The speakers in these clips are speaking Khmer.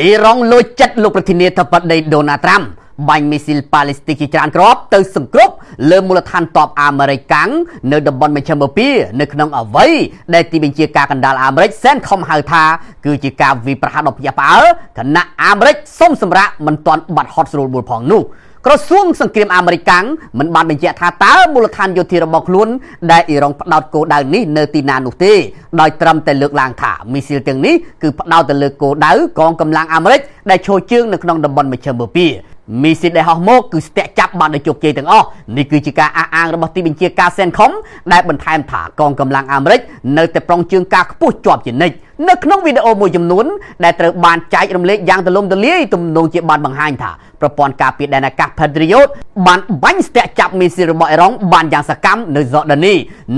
អ៊ីរ៉ង់លួចចិត្តលោកប្រធានាធិបតីដូណាល់ត្រាំបាញ់មីស៊ីលប៉ាឡេស្ទីនជាច្រើនគ្រាប់ទៅសង្គ្រោះលើមូលដ្ឋានទ័ពអាមេរិកកាំងនៅតំបន់មជ្ឈមបូព៌ានៅក្នុងអ្វីដែលទីបញ្ជាការកណ្ដាលអាមេរិកសែនខំហៅថាគឺជាការវាយប្រហារដ៏ភ្ញាក់ផ្អើលគណៈអាមេរិកសុំសម្រាប់មិនទាន់បាត់ហត់ស្រួលបួលផងនោះក្រសួងសង្គ្រាមអាមេរិកកាំងមិនបានបញ្ជាក់ថាតើមូលដ្ឋានយោធារបស់ខ្លួនដែលអ៊ីរ៉ង់ផ្ដោតគោលដៅនេះនៅទីណានោះទេដោយត្រឹមតែលើកឡើងថាមីស៊ីលទាំងនេះគឺផ្ដោតទៅលើគោលដៅកងកម្លាំងអាមេរិកដែលឈរជើងនៅក្នុងតំបន់មជ្ឈមបូព៌ាមីស៊ីលដែលហោះមកគឺស្ទាក់ចាប់បានដោយជោគជ័យទាំងអស់នេះគឺជាការអះអាងរបស់ទីបញ្ជាការសែនខំដែលបន្ថែមថាកងកម្លាំងអាមេរិកនៅតែប្រុងជើងការខ្ពស់ជាប់ជានិច្ចនៅក្នុងវីដេអូមួយចំនួនដែលត្រូវបានចែករំលែកយ៉ាងទូលំទូលាយទំនងជាបានបង្ហាញថាប្រព័ន្ធការពារដែនអាកាស Patriot បានបាញ់ស្ទាក់ចាប់មីស៊ីលរបស់អ៊ីរ៉ង់បានយ៉ាងសកម្មនៅហ្សដានី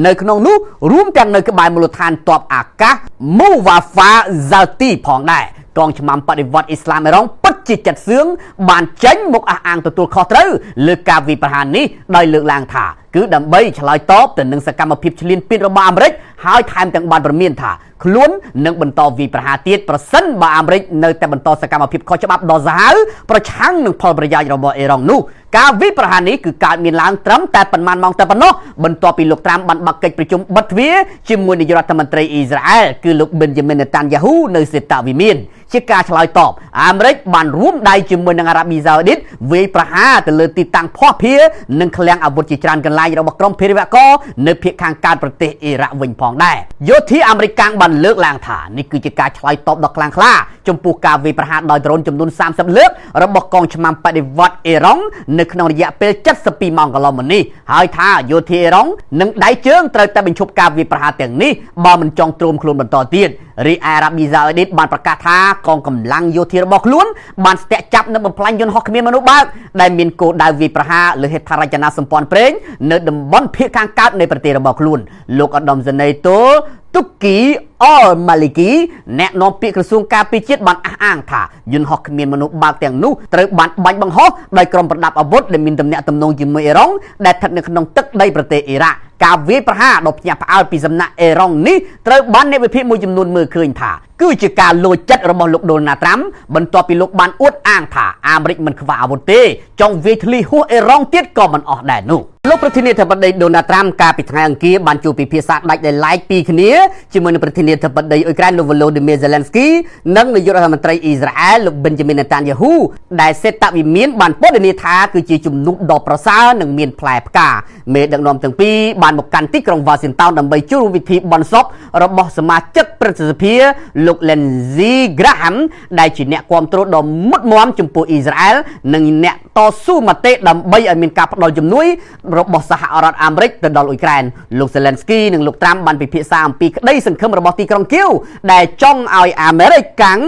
នៅក្នុងនោះរួមទាំងនៅក្បែរមូលដ្ឋានទ័ពអាកាស Muwafa Zalti ផងដែរកងឆ្មាំបដិវត្តអ៊ីស្លាមអ៊ីរ៉ង់ពិតជាចិត្តសឿងបានចេញមកអះអាងទទួលខុសត្រូវលើការវាយប្រហារនេះដោយលើកឡើងថាគឺដើម្បីឆ្លើយតបទៅនឹងសកម្មភាពឈ្លានពានរបស់អាមេរិកហើយថែមទាំងបានព្រមានថាខ្លួននឹងបន្តវាយប្រហារទៀតប្រសិនបើអាមេរិកនៅតែបន្តសកម្មភាពខុសច្បាប់ដ៏សាហាវប្រឆាំងនឹងផលប្រយោជន៍របស់អ៊ីរ៉ង់នោះការវាយប្រហារនេះគឺកើតមានឡើងត្រឹមតែប៉ុន្មានម៉ោងតែប៉ុណ្ណោះបន្ទាប់ពីលោកត្រាំបានបាក់កិច្ចប្រជុំបិទទ្វារជាមួយនាយករដ្ឋមន្ត្រីអ៊ីស្រាអែលគឺលោកប៊ិនយ៉ាមីនណេតានយ៉ាហ៊ូនៅសេតាវិមានជាការឆ្លើយតបអាមេរិកបានរួមដៃជាមួយនឹងអារ៉ាប៊ីសាអូឌីតវាយប្រហារទៅលើទីតាំងភស្តុភារនិងឃ្លាំងអាវុធជាច្រើនកន្លែងរបស់ក្រុមភេរវករនៅភាគខាងកើតប្រទេសអ៊ីរ៉ាក់វិញផងដែរយោធាអាមេរិកកាំងបានលើកឡើងថានេះគឺជាការឆ្លើយតបដ៏ខ្លាំងក្លាចំពោះការវាយប្រហារដោយដ្រូនចំនួន30លើករបស់កងឆ្មាំបដិវត្តអ៊ីរ៉ង់នៅក្នុងរយៈពេល72ម៉ោងកន្លងមកនេះហើយថាយោធាអ៊ីរ៉ង់និងដៃជើងត្រូវតែបញ្ឈប់ការវាយប្រហារទាំងនេះបើមិនចង់ទ្រាំខ្លួនបន្តទៀតរីឯអារ៉ាប៊ីសាអូឌីតបានប្រកាសថាកងកម្លាំងយោធារបស់ខ្លួនបានស្ទាក់ចាប់និងបំផ្លាញយន្តហោះគ្មានមនុស្សបើកដែលមានគោលដៅវាយប្រហារលើហេដ្ឋារចនាសម្ព័ន្ធប្រេងនៅតំបន់ភាគខាងកើតនៃប្រទេសរបស់ខ្លួនលោកឧត្តមសេនីយ៍ទូទុគីអលម៉ាលីគីអ្នកនាំពាក្យក្រសួងការពារជាតិបានអះអាងថាយន្តហោះគ្មានមនុស្សបើកទាំងនោះត្រូវបានបាញ់បង្ហោះដោយក្រុមប្រដាប់អាវុធដែលមានទំនាក់ទំនងជាមួយអ៊ីរ៉ង់ដែលស្ថិតនៅក្នុងទឹកដីប្រទេសអ៊ីរ៉ាក់ការវាយប្រហារដ៏ភ្ញាក់ផ្អើលពីសំណាក់អ៊ីរ៉ង់នេះត្រូវបានអ្នកវិភាគមួយចំនួនមើលឃើញថាគឺជាការលួចចិត្តរបស់លោកដូណាល់ត្រាំបន្ទាប់ពីលោកបានអួតអាងថាអាមេរិកមិនខ្វះអាវុធទេចង់វាយធ្លីហួសអ៊ីរ៉ង់ទៀតក៏មិនអស់ដែរនោះលោកប្រធានាធិបតីដូណាល់ត្រាំកាលពីថ្ងៃអង្គារបានជួបពិភាក្សាដាច់ដោយឡែកពីគ្នាជាមួយនឹងប្រធានាធិបតីអ៊ុយក្រែនលោក Volodymyr Zelensky និងនាយករដ្ឋមន្ត្រីអ៊ីស្រាអែលលោក Benjamin Netanyahu ដែលសេតវិមានបានពណ៌នាថាគឺជាជំនួបដ៏ប្រសើរនិងមានផ្លែផ្កាមេដឹកនាំទាំងពីរបានមកកាន់ទីក្រុង Washington ដើម្បីជួបពិធីបុណ្យសពរបស់សមាជិកព្រឹទ្ធសភាលោក Lindsey Graham ដែលជាអ្នកគាំទ្រដ៏មុតមាំចំពោះអ៊ីស្រាអែលនិងអ្នកតស៊ូមតិដើម្បីឲ្យមានការផ្ដល់ជំនួយរបស់សហរដ្ឋអាមេរិកទៅដល់អ៊ុយក្រែនលោក Zelensky និងលោក Trump បានពិភាក្សាអំពីក្តីសង្ឃឹមរបស់ទីក្រុងគៀវដែលចង់ឲ្យអាមេរិកកាំង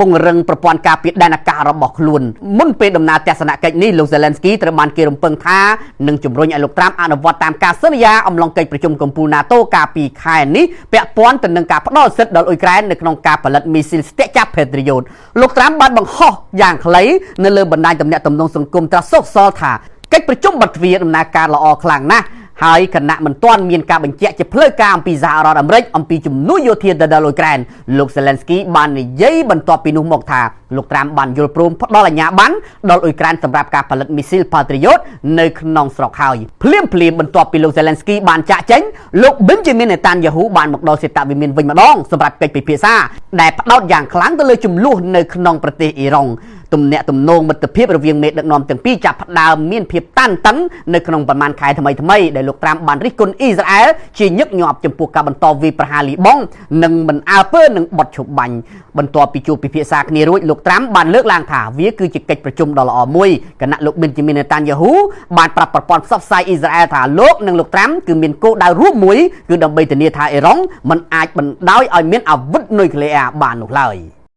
ពង្រឹងប្រព័ន្ធការពារដែនអាកាសរបស់ខ្លួនមុនពេលដំណើរទស្សនកិច្ចនេះលោក Zelensky ត្រូវបានគេរំពឹងថានឹងជំរុញឲ្យលោក Trump អនុវត្តតាមការសន្យាអំឡុងកិច្ចប្រជុំកំពូល NATO កាលពីខែនេះពាក់ព័ន្ធទៅនឹងការផ្ដល់សិទ្ធិដល់អ៊ុយក្រែននៅក្នុងការផលិតមីស៊ីលស្ទាក់ចាប់ Patriot លោក Trump បានបង្ហោះយ៉ាងខ្លីនៅលើបណ្ដាញទំនាក់ទំនងសង្គមត្រាស់សុកសល់ថាកិច្ចប្រជុំបិទទ្វារដំណើរការល្អខ្លាំងណាស់ហើយគណៈមិនទាន់មានការបញ្ជាក់ជាផ្លូវការអំពីសហរដ្ឋអាមេរិកអំពីជំនួយយោធាទៅដល់អ៊ុយក្រែនលោក Zelensky បាននិយាយបន្ទាប់ពីនោះមកថាលោក Trump បានយល់ព្រមផ្ដល់អាជ្ញាប័ណ្ណដល់អ៊ុយក្រែនសម្រាប់ការផលិតមីស៊ីល Patriot នៅក្នុងស្រុកហើយភ្លាមបន្ទាប់ពីលោក Zelensky បានចាក់ចេញលោក Benjamin Netanyahu បានមកដល់សេតវិមានវិញម្ដងសម្រាប់កិច្ចពិភាក្សាដែលផ្ដោតយ៉ាងខ្លាំងទៅលើចំនួននៅក្នុងប្រទេសអ៊ីរ៉ង់ទំនាក់ទំនងមិត្តភាពរវាងមេដឹកនាំទាំងពីរចាប់ផ្ដើមមានភាពតានតឹងនៅក្នុងប្រមាណខែថ្មីដែលលោក Trump បានរិះគន់អ៊ីស្រាអែលជាញឹកញាប់ចំពោះការបន្តវាយប្រហារលីបង់និងមិនអើពើនឹងបទឈប់បាញ់បន្ទាប់ពីជួបពិភាក្សាគ្នារួចលោក Trump បានលើកឡើងថាវាគឺជាកិច្ចប្រជុំដ៏ល្អមួយគណៈលោក Benjamin Netanyahu បានប្រាប់ប្រព័ន្ធផ្សព្វផ្សាយអ៊ីស្រាអែលថាលោកនិងលោក Trump គឺមានគោលដៅរួមមួយគឺដើម្បីធានាថាអ៊ីរ៉ង់មិនអាចបណ្ដោយឲ្យមានអាវុធនុយក្លេអ៊ែរបាននោះឡើយ